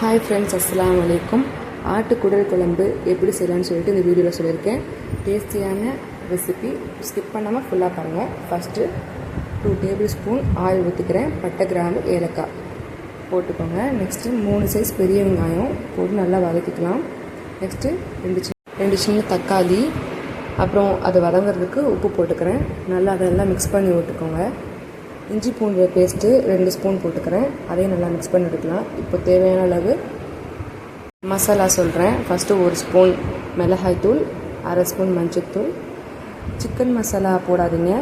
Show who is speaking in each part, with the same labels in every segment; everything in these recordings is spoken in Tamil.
Speaker 1: ஹாய் ஃப்ரெண்ட்ஸ், அஸ்ஸலாமு அலைக்கும். ஆட்டுக்குடல் குழம்பு எப்படி செய்யலான்னு சொல்லிட்டு இந்த வீடியோவில் சொல்லியிருக்கேன். டேஸ்டியான ரெசிபி, ஸ்கிப் பண்ணாமல் ஃபுல்லாக பாருங்கள். ஃபஸ்ட்டு 2 டேபிள் ஸ்பூன் ஆயில் ஊற்றிக்கிறேன். பட்டை, கிராம்பு, ஏலக்காய் போட்டுக்கோங்க. நெக்ஸ்ட்டு 3 சைஸ் பெரிய வெங்காயம் போட்டு நல்லா வதக்கிக்கலாம். நெக்ஸ்ட்டு 2 சின்ன தக்காளி, அப்புறம் அதை வதங்கிறதுக்கு உப்பு போட்டுக்கிறேன். நல்லா அதெல்லாம் மிக்ஸ் பண்ணி விட்டுக்கோங்க. இஞ்சி பூண்டு பேஸ்ட்டு 2 ஸ்பூன் போட்டுக்கிறேன். அதையும் நல்லா மிக்ஸ் பண்ணி எடுக்கலாம். இப்போ தேவையான அளவு மசாலா சொல்கிறேன். ஃபஸ்ட்டு 1 ஸ்பூன் மிளகாய்த்தூள், 1/2 ஸ்பூன் மஞ்சள்தூள். சிக்கன் மசாலா போடாதீங்க,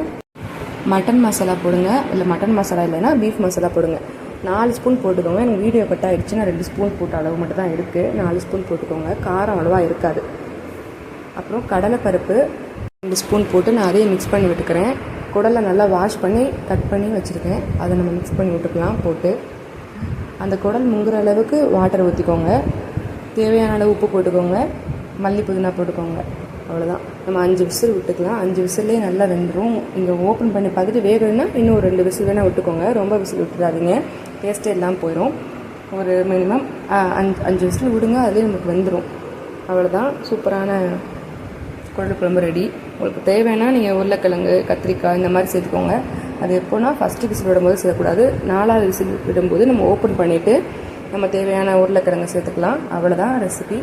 Speaker 1: மட்டன் மசாலா போடுங்க. இல்லை மட்டன் மசாலா இல்லைன்னா பீஃப் மசாலா போடுங்க. 4 ஸ்பூன் போட்டுக்கோங்க. எனக்கு வீடியோ கட் ஆகிடுச்சுன்னா 2 ஸ்பூன் போட்ட அளவு மட்டும் தான் இருக்குது. 4 ஸ்பூன் போட்டுக்கோங்க. காரம் அவ்வளோவா இருக்காது. அப்புறம் கடலைப்பருப்பு 2 ஸ்பூன் போட்டு நான் அதையும் மிக்ஸ் பண்ணி விட்டுக்கிறேன். குடலை நல்லா வாஷ் பண்ணி கட் பண்ணி வச்சுருக்கேன். அதை நம்ம மிக்ஸ் பண்ணி விட்டுக்கலாம். போட்டு அந்த குடல் முங்குற அளவுக்கு வாட்டர் ஊற்றிக்கோங்க. தேவையான அளவு உப்பு போட்டுக்கோங்க. மல்லி புதினா போட்டுக்கோங்க. அவ்வளோதான். நம்ம 5 விசில் விட்டுக்கலாம். 5 விசிலே நல்லா வெந்துடும். இங்கே ஓப்பன் பண்ணி பார்த்துட்டு வேகணும்னா இன்னும் ஒரு 2 விசில் வேணால் விட்டுக்கோங்க. ரொம்ப விசில் விட்டுறாதீங்க, டேஸ்ட்டே எல்லாம் போயிடும். ஒரு மினிமம் 5 விசில் விடுங்க, அதுலேயே நமக்கு வெந்துடும். அவ்வளோதான். சூப்பரான குடல் குழம்பு ரெடி. உங்களுக்கு தேவைன்னா நீங்கள் உருளைக்கிழங்கு, கத்திரிக்காய் இந்த மாதிரி சேர்த்துக்கோங்க. அது எப்போனா ஃபஸ்ட்டு விசில் விடும்போது செய்யக்கூடாது. 4வது விசில் விடும்போது நம்ம ஓப்பன் பண்ணிவிட்டு நம்ம தேவையான உருளைக்கிழங்கு சேர்த்துக்கலாம். அவ்வளோதான் ரெசிபி.